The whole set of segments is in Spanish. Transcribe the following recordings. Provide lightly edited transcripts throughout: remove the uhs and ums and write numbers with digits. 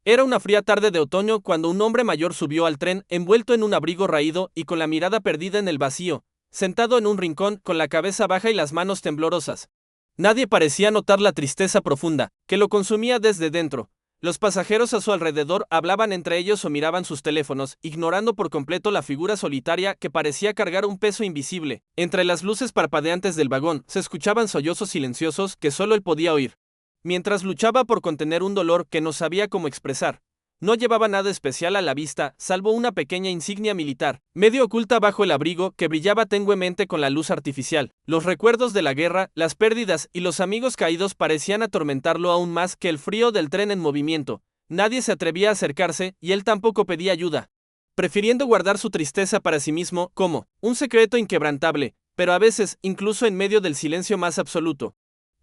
Era una fría tarde de otoño cuando un hombre mayor subió al tren envuelto en un abrigo raído y con la mirada perdida en el vacío, sentado en un rincón con la cabeza baja y las manos temblorosas. Nadie parecía notar la tristeza profunda que lo consumía desde dentro. Los pasajeros a su alrededor hablaban entre ellos o miraban sus teléfonos, ignorando por completo la figura solitaria que parecía cargar un peso invisible. Entre las luces parpadeantes del vagón se escuchaban sollozos silenciosos que solo él podía oír. Mientras luchaba por contener un dolor que no sabía cómo expresar. No llevaba nada especial a la vista, salvo una pequeña insignia militar, medio oculta bajo el abrigo que brillaba tenuemente con la luz artificial. Los recuerdos de la guerra, las pérdidas y los amigos caídos parecían atormentarlo aún más que el frío del tren en movimiento. Nadie se atrevía a acercarse y él tampoco pedía ayuda, prefiriendo guardar su tristeza para sí mismo como un secreto inquebrantable, pero a veces, incluso en medio del silencio más absoluto.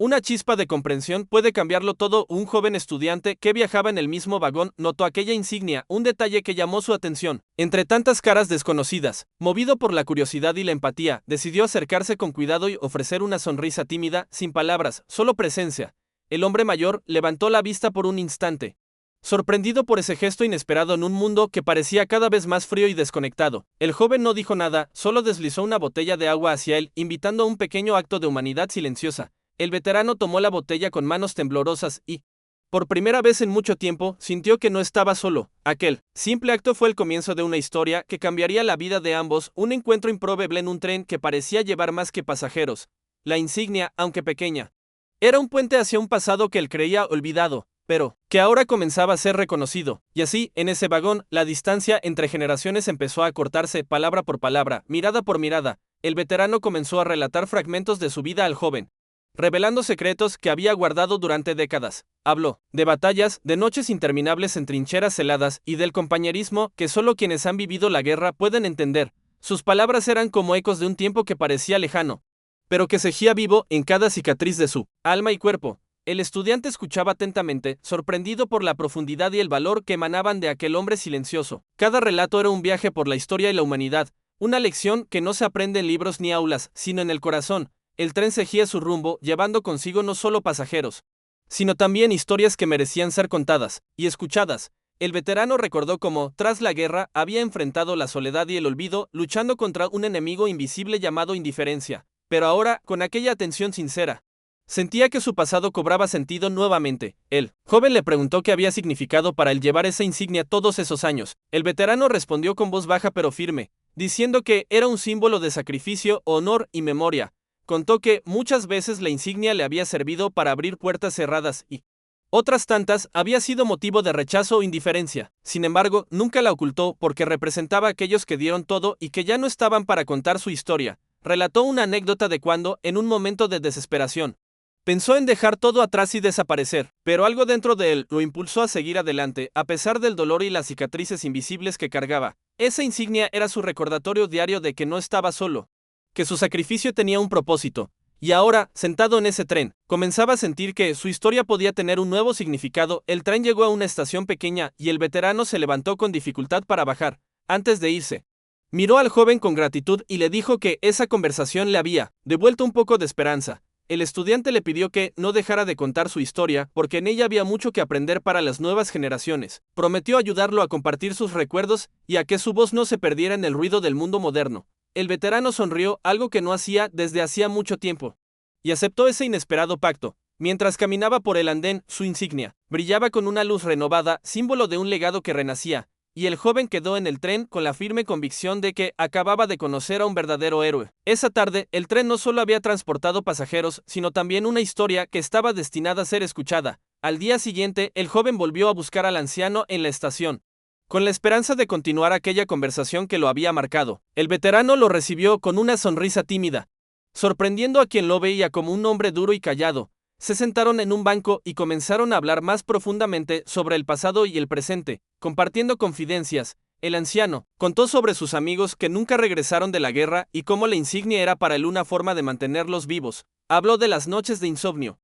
Una chispa de comprensión puede cambiarlo todo. Un joven estudiante que viajaba en el mismo vagón notó aquella insignia, un detalle que llamó su atención. Entre tantas caras desconocidas, movido por la curiosidad y la empatía, decidió acercarse con cuidado y ofrecer una sonrisa tímida, sin palabras, solo presencia. El hombre mayor levantó la vista por un instante, sorprendido por ese gesto inesperado en un mundo que parecía cada vez más frío y desconectado. El joven no dijo nada, solo deslizó una botella de agua hacia él, invitando a un pequeño acto de humanidad silenciosa. El veterano tomó la botella con manos temblorosas y, por primera vez en mucho tiempo, sintió que no estaba solo. Aquel simple acto fue el comienzo de una historia que cambiaría la vida de ambos, un encuentro improbable en un tren que parecía llevar más que pasajeros. La insignia, aunque pequeña, era un puente hacia un pasado que él creía olvidado, pero que ahora comenzaba a ser reconocido. Y así, en ese vagón, la distancia entre generaciones empezó a acortarse palabra por palabra, mirada por mirada. El veterano comenzó a relatar fragmentos de su vida al joven, revelando secretos que había guardado durante décadas. Habló de batallas, de noches interminables en trincheras heladas y del compañerismo que solo quienes han vivido la guerra pueden entender. Sus palabras eran como ecos de un tiempo que parecía lejano, pero que seguía vivo en cada cicatriz de su alma y cuerpo. El estudiante escuchaba atentamente, sorprendido por la profundidad y el valor que emanaban de aquel hombre silencioso. Cada relato era un viaje por la historia y la humanidad, una lección que no se aprende en libros ni aulas, sino en el corazón. El tren seguía su rumbo, llevando consigo no solo pasajeros, sino también historias que merecían ser contadas y escuchadas. El veterano recordó cómo, tras la guerra, había enfrentado la soledad y el olvido, luchando contra un enemigo invisible llamado indiferencia. Pero ahora, con aquella atención sincera, sentía que su pasado cobraba sentido nuevamente. El joven le preguntó qué había significado para él llevar esa insignia todos esos años. El veterano respondió con voz baja pero firme, diciendo que era un símbolo de sacrificio, honor y memoria. Contó que muchas veces la insignia le había servido para abrir puertas cerradas y otras tantas había sido motivo de rechazo o indiferencia. Sin embargo, nunca la ocultó porque representaba a aquellos que dieron todo y que ya no estaban para contar su historia. Relató una anécdota de cuando, en un momento de desesperación, pensó en dejar todo atrás y desaparecer, pero algo dentro de él lo impulsó a seguir adelante, a pesar del dolor y las cicatrices invisibles que cargaba. Esa insignia era su recordatorio diario de que no estaba solo, que su sacrificio tenía un propósito, y ahora, sentado en ese tren, comenzaba a sentir que su historia podía tener un nuevo significado. El tren llegó a una estación pequeña y el veterano se levantó con dificultad para bajar. Antes de irse, miró al joven con gratitud y le dijo que esa conversación le había devuelto un poco de esperanza. El estudiante le pidió que no dejara de contar su historia, porque en ella había mucho que aprender para las nuevas generaciones. Prometió ayudarlo a compartir sus recuerdos y a que su voz no se perdiera en el ruido del mundo moderno. El veterano sonrió, algo que no hacía desde hacía mucho tiempo, y aceptó ese inesperado pacto. Mientras caminaba por el andén, su insignia brillaba con una luz renovada, símbolo de un legado que renacía, y el joven quedó en el tren con la firme convicción de que acababa de conocer a un verdadero héroe. Esa tarde, el tren no solo había transportado pasajeros, sino también una historia que estaba destinada a ser escuchada. Al día siguiente, el joven volvió a buscar al anciano en la estación, con la esperanza de continuar aquella conversación que lo había marcado. El veterano lo recibió con una sonrisa tímida, sorprendiendo a quien lo veía como un hombre duro y callado. Se sentaron en un banco y comenzaron a hablar más profundamente sobre el pasado y el presente, compartiendo confidencias. El anciano contó sobre sus amigos que nunca regresaron de la guerra y cómo la insignia era para él una forma de mantenerlos vivos. Habló de las noches de insomnio,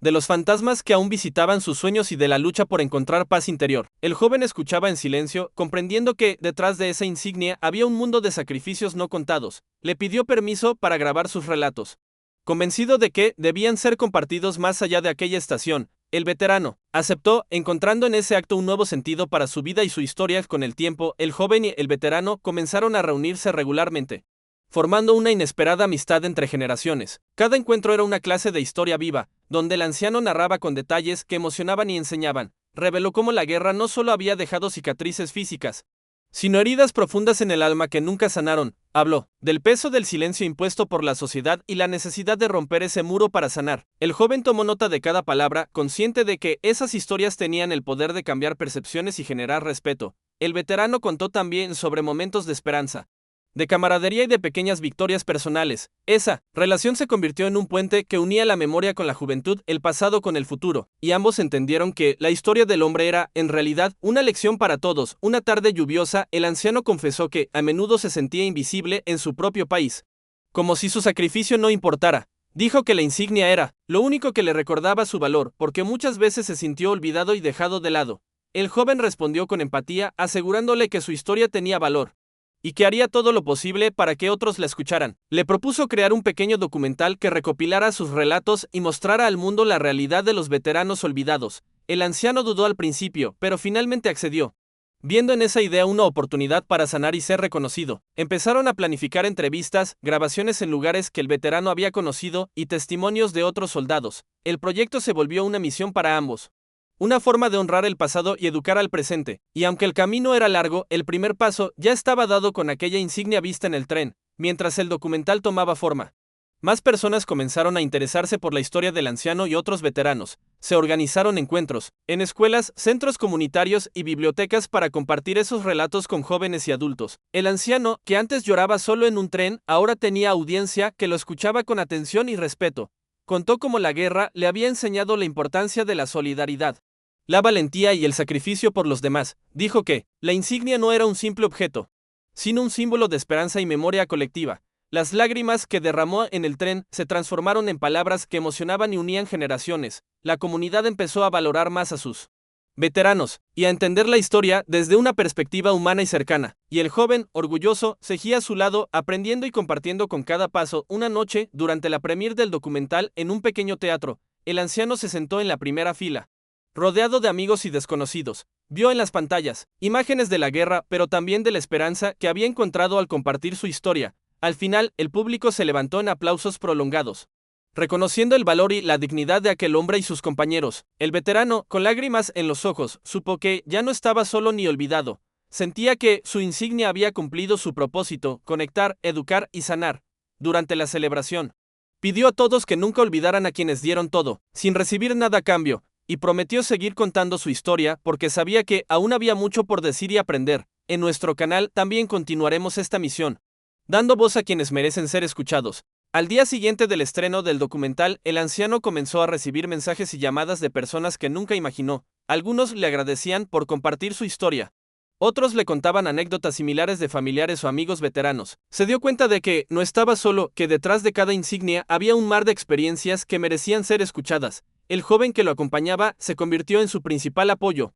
de los fantasmas que aún visitaban sus sueños y de la lucha por encontrar paz interior. El joven escuchaba en silencio, comprendiendo que detrás de esa insignia había un mundo de sacrificios no contados. Le pidió permiso para grabar sus relatos, convencido de que debían ser compartidos más allá de aquella estación. El veterano aceptó, encontrando en ese acto un nuevo sentido para su vida y su historia. Con el tiempo, el joven y el veterano comenzaron a reunirse regularmente, formando una inesperada amistad entre generaciones. Cada encuentro era una clase de historia viva, donde el anciano narraba con detalles que emocionaban y enseñaban. Reveló cómo la guerra no solo había dejado cicatrices físicas, sino heridas profundas en el alma que nunca sanaron. Habló del peso del silencio impuesto por la sociedad y la necesidad de romper ese muro para sanar. El joven tomó nota de cada palabra, consciente de que esas historias tenían el poder de cambiar percepciones y generar respeto. El veterano contó también sobre momentos de esperanza, de camaradería y de pequeñas victorias personales. Esa relación se convirtió en un puente que unía la memoria con la juventud, el pasado con el futuro, y ambos entendieron que la historia del hombre era, en realidad, una lección para todos. Una tarde lluviosa, el anciano confesó que a menudo se sentía invisible en su propio país, como si su sacrificio no importara. Dijo que la insignia era lo único que le recordaba su valor, porque muchas veces se sintió olvidado y dejado de lado. El joven respondió con empatía, asegurándole que su historia tenía valor y que haría todo lo posible para que otros la escucharan. Le propuso crear un pequeño documental que recopilara sus relatos y mostrara al mundo la realidad de los veteranos olvidados. El anciano dudó al principio, pero finalmente accedió, viendo en esa idea una oportunidad para sanar y ser reconocido. Empezaron a planificar entrevistas, grabaciones en lugares que el veterano había conocido y testimonios de otros soldados. El proyecto se volvió una misión para ambos, una forma de honrar el pasado y educar al presente. Y aunque el camino era largo, el primer paso ya estaba dado con aquella insignia vista en el tren. Mientras el documental tomaba forma, más personas comenzaron a interesarse por la historia del anciano y otros veteranos. Se organizaron encuentros en escuelas, centros comunitarios y bibliotecas para compartir esos relatos con jóvenes y adultos. El anciano, que antes lloraba solo en un tren, ahora tenía audiencia que lo escuchaba con atención y respeto. Contó cómo la guerra le había enseñado la importancia de la solidaridad, la valentía y el sacrificio por los demás. Dijo que la insignia no era un simple objeto, sino un símbolo de esperanza y memoria colectiva. Las lágrimas que derramó en el tren se transformaron en palabras que emocionaban y unían generaciones. La comunidad empezó a valorar más a sus veteranos y a entender la historia desde una perspectiva humana y cercana. Y el joven, orgulloso, seguía a su lado, aprendiendo y compartiendo con cada paso. Una noche, durante la premier del documental en un pequeño teatro, el anciano se sentó en la primera fila, rodeado de amigos y desconocidos. Vio en las pantallas imágenes de la guerra, pero también de la esperanza que había encontrado al compartir su historia. Al final, el público se levantó en aplausos prolongados, reconociendo el valor y la dignidad de aquel hombre y sus compañeros. El veterano, con lágrimas en los ojos, supo que ya no estaba solo ni olvidado. Sentía que su insignia había cumplido su propósito: conectar, educar y sanar. Durante la celebración, pidió a todos que nunca olvidaran a quienes dieron todo, sin recibir nada a cambio, y prometió seguir contando su historia porque sabía que aún había mucho por decir y aprender. En nuestro canal también continuaremos esta misión, dando voz a quienes merecen ser escuchados. Al día siguiente del estreno del documental, el anciano comenzó a recibir mensajes y llamadas de personas que nunca imaginó. Algunos le agradecían por compartir su historia. Otros le contaban anécdotas similares de familiares o amigos veteranos. Se dio cuenta de que no estaba solo, que detrás de cada insignia había un mar de experiencias que merecían ser escuchadas. El joven que lo acompañaba se convirtió en su principal apoyo,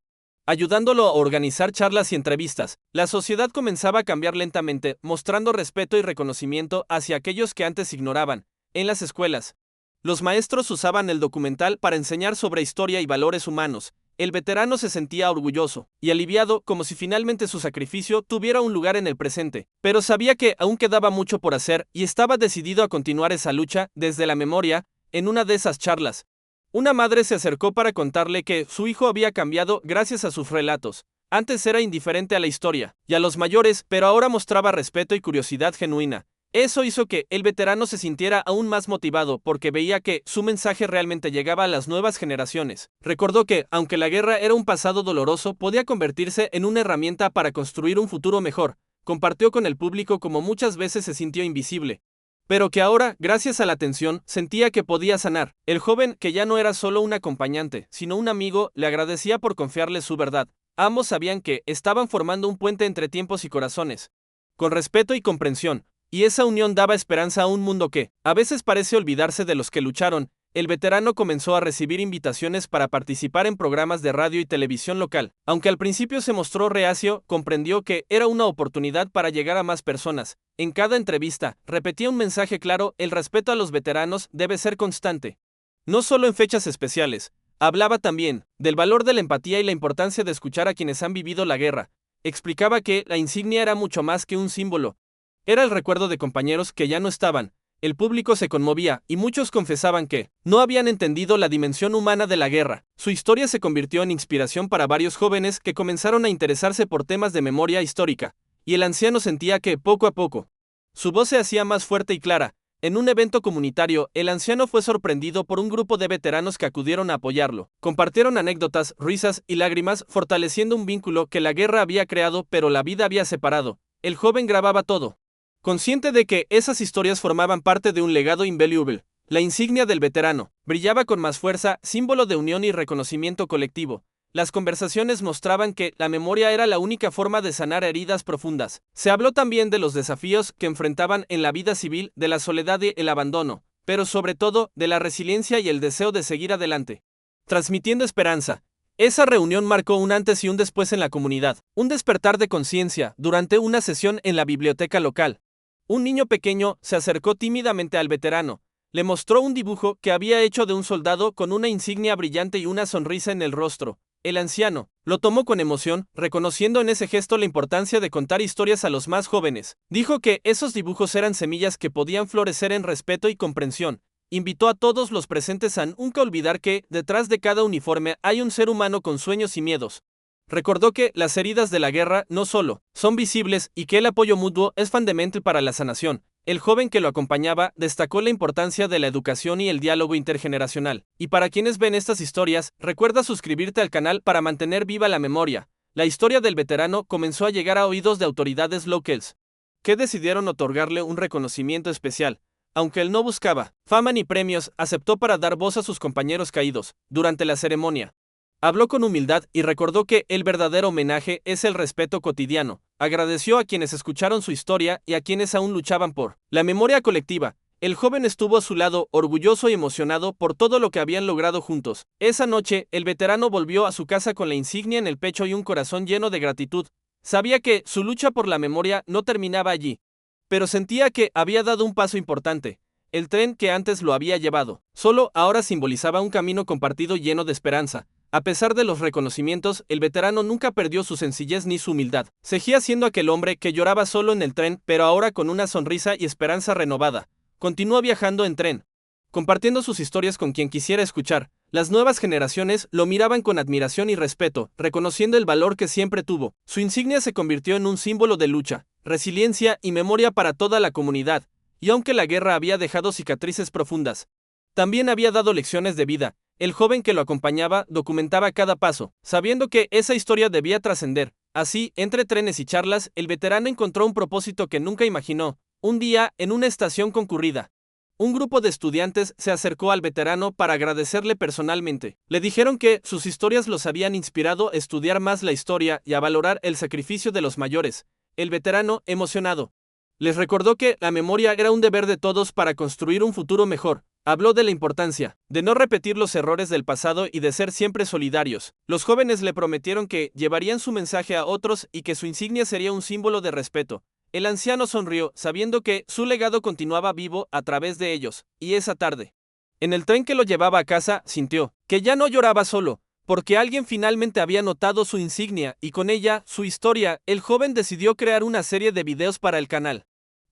ayudándolo a organizar charlas y entrevistas. La sociedad comenzaba a cambiar lentamente, mostrando respeto y reconocimiento hacia aquellos que antes ignoraban. En las escuelas, los maestros usaban el documental para enseñar sobre historia y valores humanos. El veterano se sentía orgulloso y aliviado, como si finalmente su sacrificio tuviera un lugar en el presente. Pero sabía que aún quedaba mucho por hacer y estaba decidido a continuar esa lucha desde la memoria. En una de esas charlas, una madre se acercó para contarle que su hijo había cambiado gracias a sus relatos. Antes era indiferente a la historia y a los mayores, pero ahora mostraba respeto y curiosidad genuina. Eso hizo que el veterano se sintiera aún más motivado porque veía que su mensaje realmente llegaba a las nuevas generaciones. Recordó que, aunque la guerra era un pasado doloroso, podía convertirse en una herramienta para construir un futuro mejor. Compartió con el público cómo muchas veces se sintió invisible, pero que ahora, gracias a la atención, sentía que podía sanar. El joven, que ya no era solo un acompañante, sino un amigo, le agradecía por confiarle su verdad. Ambos sabían que estaban formando un puente entre tiempos y corazones, con respeto y comprensión, y esa unión daba esperanza a un mundo que, a veces, parece olvidarse de los que lucharon. El veterano comenzó a recibir invitaciones para participar en programas de radio y televisión local. Aunque al principio se mostró reacio, comprendió que era una oportunidad para llegar a más personas. En cada entrevista, repetía un mensaje claro: el respeto a los veteranos debe ser constante, no solo en fechas especiales. Hablaba también del valor de la empatía y la importancia de escuchar a quienes han vivido la guerra. Explicaba que la insignia era mucho más que un símbolo. Era el recuerdo de compañeros que ya no estaban. El público se conmovía y muchos confesaban que no habían entendido la dimensión humana de la guerra. Su historia se convirtió en inspiración para varios jóvenes que comenzaron a interesarse por temas de memoria histórica, y el anciano sentía que, poco a poco, su voz se hacía más fuerte y clara. En un evento comunitario, el anciano fue sorprendido por un grupo de veteranos que acudieron a apoyarlo. Compartieron anécdotas, risas y lágrimas, fortaleciendo un vínculo que la guerra había creado pero la vida había separado. El joven grababa todo, consciente de que esas historias formaban parte de un legado invaluable. La insignia del veterano brillaba con más fuerza, símbolo de unión y reconocimiento colectivo. Las conversaciones mostraban que la memoria era la única forma de sanar heridas profundas. Se habló también de los desafíos que enfrentaban en la vida civil, de la soledad y el abandono, pero sobre todo de la resiliencia y el deseo de seguir adelante, transmitiendo esperanza. Esa reunión marcó un antes y un después en la comunidad, un despertar de conciencia durante una sesión en la biblioteca local. Un niño pequeño se acercó tímidamente al veterano, le mostró un dibujo que había hecho de un soldado con una insignia brillante y una sonrisa en el rostro. El anciano lo tomó con emoción, reconociendo en ese gesto la importancia de contar historias a los más jóvenes. Dijo que esos dibujos eran semillas que podían florecer en respeto y comprensión. Invitó a todos los presentes a nunca olvidar que, detrás de cada uniforme, hay un ser humano con sueños y miedos. Recordó que las heridas de la guerra no solo son visibles y que el apoyo mutuo es fundamental para la sanación. El joven que lo acompañaba destacó la importancia de la educación y el diálogo intergeneracional. Y para quienes ven estas historias, recuerda suscribirte al canal para mantener viva la memoria. La historia del veterano comenzó a llegar a oídos de autoridades locales, que decidieron otorgarle un reconocimiento especial. Aunque él no buscaba fama ni premios, aceptó para dar voz a sus compañeros caídos. Durante la ceremonia, habló con humildad y recordó que el verdadero homenaje es el respeto cotidiano. Agradeció a quienes escucharon su historia y a quienes aún luchaban por la memoria colectiva. El joven estuvo a su lado, orgulloso y emocionado por todo lo que habían logrado juntos. Esa noche, el veterano volvió a su casa con la insignia en el pecho y un corazón lleno de gratitud. Sabía que su lucha por la memoria no terminaba allí, pero sentía que había dado un paso importante. El tren que antes lo había llevado, solo ahora simbolizaba un camino compartido lleno de esperanza. A pesar de los reconocimientos, el veterano nunca perdió su sencillez ni su humildad. Seguía siendo aquel hombre que lloraba solo en el tren, pero ahora con una sonrisa y esperanza renovada. Continuó viajando en tren, compartiendo sus historias con quien quisiera escuchar. Las nuevas generaciones lo miraban con admiración y respeto, reconociendo el valor que siempre tuvo. Su insignia se convirtió en un símbolo de lucha, resiliencia y memoria para toda la comunidad. Y aunque la guerra había dejado cicatrices profundas, también había dado lecciones de vida. El joven que lo acompañaba documentaba cada paso, sabiendo que esa historia debía trascender. Así, entre trenes y charlas, el veterano encontró un propósito que nunca imaginó. Un día, en una estación concurrida, un grupo de estudiantes se acercó al veterano para agradecerle personalmente. Le dijeron que sus historias los habían inspirado a estudiar más la historia y a valorar el sacrificio de los mayores. El veterano, emocionado, les recordó que la memoria era un deber de todos para construir un futuro mejor. Habló de la importancia de no repetir los errores del pasado y de ser siempre solidarios. Los jóvenes le prometieron que llevarían su mensaje a otros y que su insignia sería un símbolo de respeto. El anciano sonrió, sabiendo que su legado continuaba vivo a través de ellos. Y esa tarde, en el tren que lo llevaba a casa, sintió que ya no lloraba solo, porque alguien finalmente había notado su insignia y con ella su historia. El joven decidió crear una serie de videos para el canal,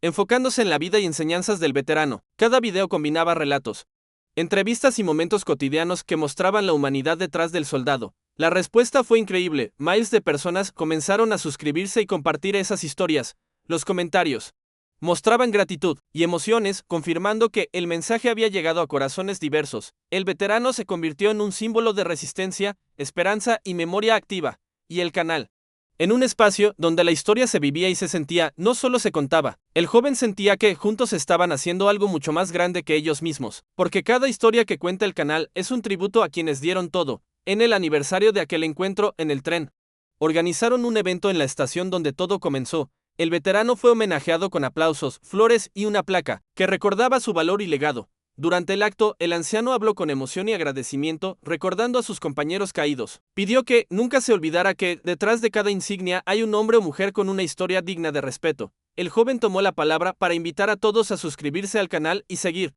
enfocándose en la vida y enseñanzas del veterano. Cada video combinaba relatos, entrevistas y momentos cotidianos que mostraban la humanidad detrás del soldado. La respuesta fue increíble. Miles de personas comenzaron a suscribirse y compartir esas historias. Los comentarios mostraban gratitud y emociones, confirmando que el mensaje había llegado a corazones diversos. El veterano se convirtió en un símbolo de resistencia, esperanza y memoria activa. Y el canal, en un espacio donde la historia se vivía y se sentía, no solo se contaba. El joven sentía que juntos estaban haciendo algo mucho más grande que ellos mismos, porque cada historia que cuenta el canal es un tributo a quienes dieron todo. En el aniversario de aquel encuentro en el tren, organizaron un evento en la estación donde todo comenzó. El veterano fue homenajeado con aplausos, flores y una placa que recordaba su valor y legado. Durante el acto, el anciano habló con emoción y agradecimiento, recordando a sus compañeros caídos. Pidió que nunca se olvidara que, detrás de cada insignia, hay un hombre o mujer con una historia digna de respeto. El joven tomó la palabra para invitar a todos a suscribirse al canal y seguir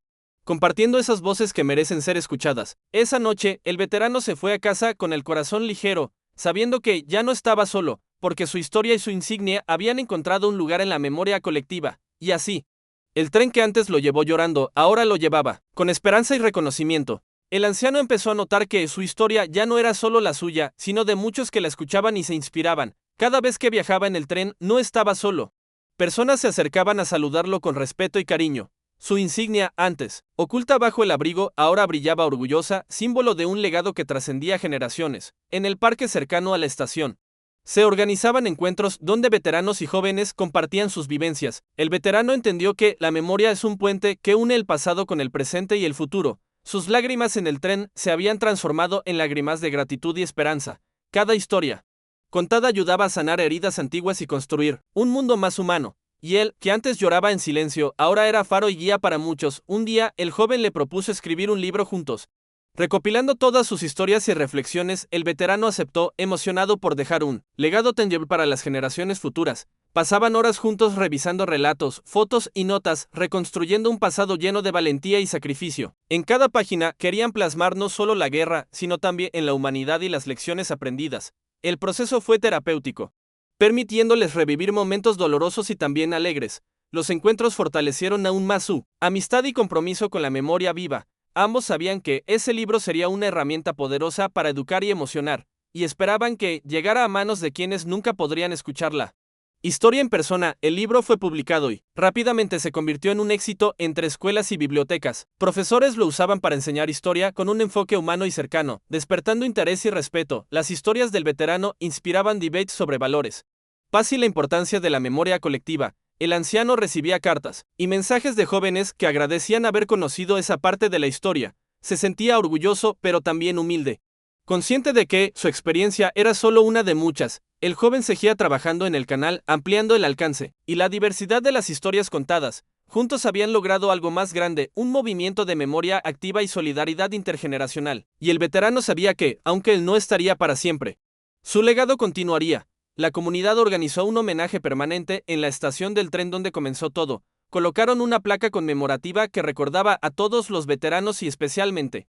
compartiendo esas voces que merecen ser escuchadas. Esa noche, el veterano se fue a casa con el corazón ligero, sabiendo que ya no estaba solo, porque su historia y su insignia habían encontrado un lugar en la memoria colectiva, y así, el tren que antes lo llevó llorando, ahora lo llevaba, con esperanza y reconocimiento. El anciano empezó a notar que su historia ya no era solo la suya, sino de muchos que la escuchaban y se inspiraban. Cada vez que viajaba en el tren, no estaba solo. Personas se acercaban a saludarlo con respeto y cariño. Su insignia, antes oculta bajo el abrigo, ahora brillaba orgullosa, símbolo de un legado que trascendía generaciones. En el parque cercano a la estación, se organizaban encuentros donde veteranos y jóvenes compartían sus vivencias. El veterano entendió que la memoria es un puente que une el pasado con el presente y el futuro. Sus lágrimas en el tren se habían transformado en lágrimas de gratitud y esperanza. Cada historia contada ayudaba a sanar heridas antiguas y construir un mundo más humano. Y él, que antes lloraba en silencio, ahora era faro y guía para muchos. Un día, el joven le propuso escribir un libro juntos. Recopilando todas sus historias y reflexiones, el veterano aceptó, emocionado por dejar un legado tangible para las generaciones futuras. Pasaban horas juntos revisando relatos, fotos y notas, reconstruyendo un pasado lleno de valentía y sacrificio. En cada página querían plasmar no solo la guerra, sino también en la humanidad y las lecciones aprendidas. El proceso fue terapéutico, permitiéndoles revivir momentos dolorosos y también alegres. Los encuentros fortalecieron aún más su amistad y compromiso con la memoria viva. Ambos sabían que ese libro sería una herramienta poderosa para educar y emocionar, y esperaban que llegara a manos de quienes nunca podrían escucharla. Historia en persona, el libro fue publicado y rápidamente se convirtió en un éxito entre escuelas y bibliotecas. Profesores lo usaban para enseñar historia con un enfoque humano y cercano, despertando interés y respeto. Las historias del veterano inspiraban debates sobre valores, paz y la importancia de la memoria colectiva. El anciano recibía cartas y mensajes de jóvenes que agradecían haber conocido esa parte de la historia. Se sentía orgulloso, pero también humilde. Consciente de que su experiencia era solo una de muchas, el joven seguía trabajando en el canal, ampliando el alcance y la diversidad de las historias contadas. Juntos habían logrado algo más grande, un movimiento de memoria activa y solidaridad intergeneracional. Y el veterano sabía que, aunque él no estaría para siempre, su legado continuaría. La comunidad organizó un homenaje permanente en la estación del tren donde comenzó todo. Colocaron una placa conmemorativa que recordaba a todos los veteranos y especialmente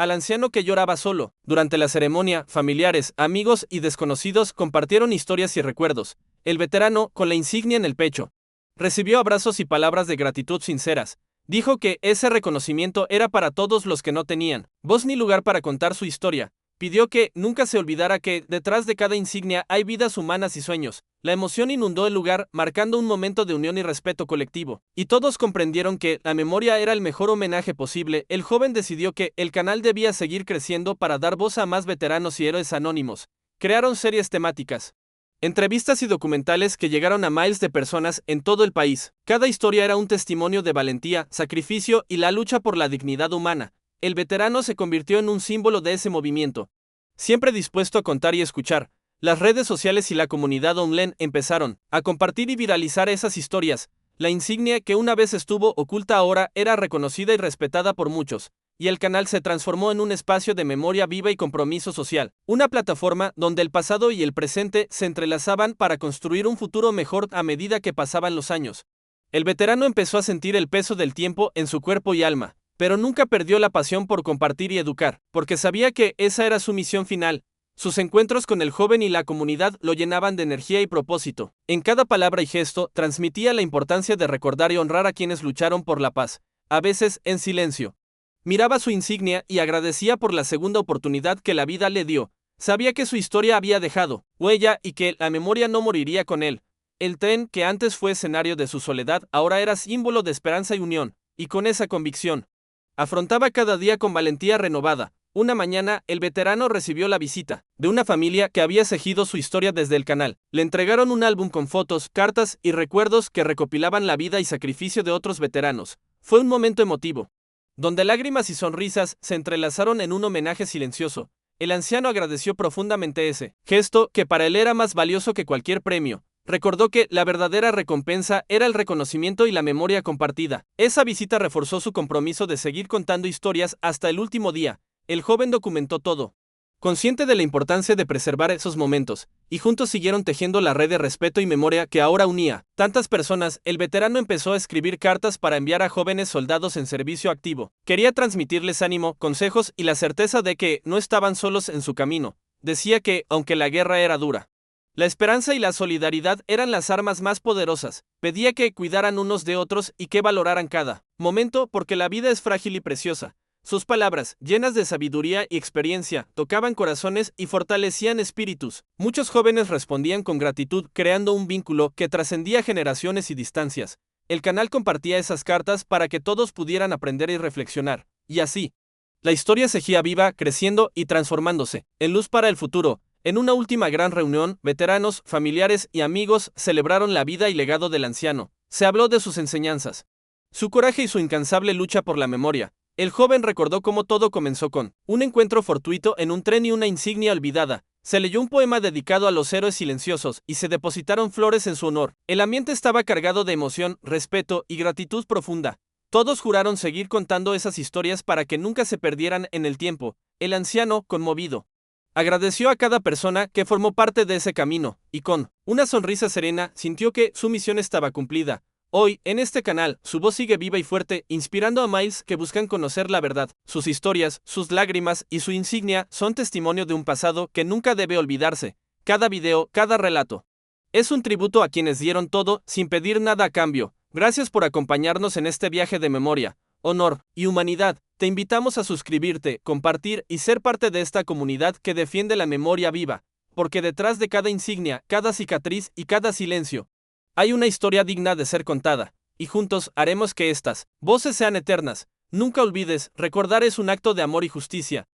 al anciano que lloraba solo. Durante la ceremonia, familiares, amigos y desconocidos compartieron historias y recuerdos. El veterano, con la insignia en el pecho, recibió abrazos y palabras de gratitud sinceras. Dijo que ese reconocimiento era para todos los que no tenían voz ni lugar para contar su historia. Pidió que nunca se olvidara que detrás de cada insignia hay vidas humanas y sueños. La emoción inundó el lugar, marcando un momento de unión y respeto colectivo. Y todos comprendieron que la memoria era el mejor homenaje posible. El joven decidió que el canal debía seguir creciendo para dar voz a más veteranos y héroes anónimos. Crearon series temáticas, entrevistas y documentales que llegaron a miles de personas en todo el país. Cada historia era un testimonio de valentía, sacrificio y la lucha por la dignidad humana. El veterano se convirtió en un símbolo de ese movimiento. Siempre dispuesto a contar y escuchar, las redes sociales y la comunidad online empezaron a compartir y viralizar esas historias. La insignia que una vez estuvo oculta ahora era reconocida y respetada por muchos, y el canal se transformó en un espacio de memoria viva y compromiso social, una plataforma donde el pasado y el presente se entrelazaban para construir un futuro mejor a medida que pasaban los años. El veterano empezó a sentir el peso del tiempo en su cuerpo y alma, pero nunca perdió la pasión por compartir y educar, porque sabía que esa era su misión final. Sus encuentros con el joven y la comunidad lo llenaban de energía y propósito. En cada palabra y gesto transmitía la importancia de recordar y honrar a quienes lucharon por la paz, a veces en silencio. Miraba su insignia y agradecía por la segunda oportunidad que la vida le dio. Sabía que su historia había dejado huella y que la memoria no moriría con él. El tren, que antes fue escenario de su soledad, ahora era símbolo de esperanza y unión, y con esa convicción afrontaba cada día con valentía renovada. Una mañana, el veterano recibió la visita de una familia que había seguido su historia desde el canal. Le entregaron un álbum con fotos, cartas y recuerdos que recopilaban la vida y sacrificio de otros veteranos. Fue un momento emotivo, donde lágrimas y sonrisas se entrelazaron en un homenaje silencioso. El anciano agradeció profundamente ese gesto, que para él era más valioso que cualquier premio. Recordó que la verdadera recompensa era el reconocimiento y la memoria compartida. Esa visita reforzó su compromiso de seguir contando historias hasta el último día. El joven documentó todo. consciente de la importancia de preservar esos momentos, y juntos siguieron tejiendo la red de respeto y memoria que ahora unía tantas personas. El veterano empezó a escribir cartas para enviar a jóvenes soldados en servicio activo. Quería transmitirles ánimo, consejos y la certeza de que no estaban solos en su camino. Decía que, aunque la guerra era dura, la esperanza y la solidaridad eran las armas más poderosas. Pedía que cuidaran unos de otros y que valoraran cada momento, porque la vida es frágil y preciosa. Sus palabras, llenas de sabiduría y experiencia, tocaban corazones y fortalecían espíritus. Muchos jóvenes respondían con gratitud, creando un vínculo que trascendía generaciones y distancias. El canal compartía esas cartas para que todos pudieran aprender y reflexionar. Y así, la historia seguía viva, creciendo y transformándose en luz para el futuro. En una última gran reunión, veteranos, familiares y amigos celebraron la vida y legado del anciano. Se habló de sus enseñanzas, su coraje y su incansable lucha por la memoria. El joven recordó cómo todo comenzó con un encuentro fortuito en un tren y una insignia olvidada. Se leyó un poema dedicado a los héroes silenciosos y se depositaron flores en su honor. El ambiente estaba cargado de emoción, respeto y gratitud profunda. Todos juraron seguir contando esas historias para que nunca se perdieran en el tiempo. El anciano, conmovido, agradeció a cada persona que formó parte de ese camino, y con una sonrisa serena sintió que su misión estaba cumplida. Hoy, en este canal, su voz sigue viva y fuerte, inspirando a miles que buscan conocer la verdad. Sus historias, sus lágrimas y su insignia son testimonio de un pasado que nunca debe olvidarse. Cada video, cada relato, es un tributo a quienes dieron todo sin pedir nada a cambio. Gracias por acompañarnos en este viaje de memoria, honor y humanidad. Te invitamos a suscribirte, compartir y ser parte de esta comunidad que defiende la memoria viva, porque detrás de cada insignia, cada cicatriz y cada silencio, hay una historia digna de ser contada, y juntos haremos que estas voces sean eternas. Nunca olvides, recordar es un acto de amor y justicia.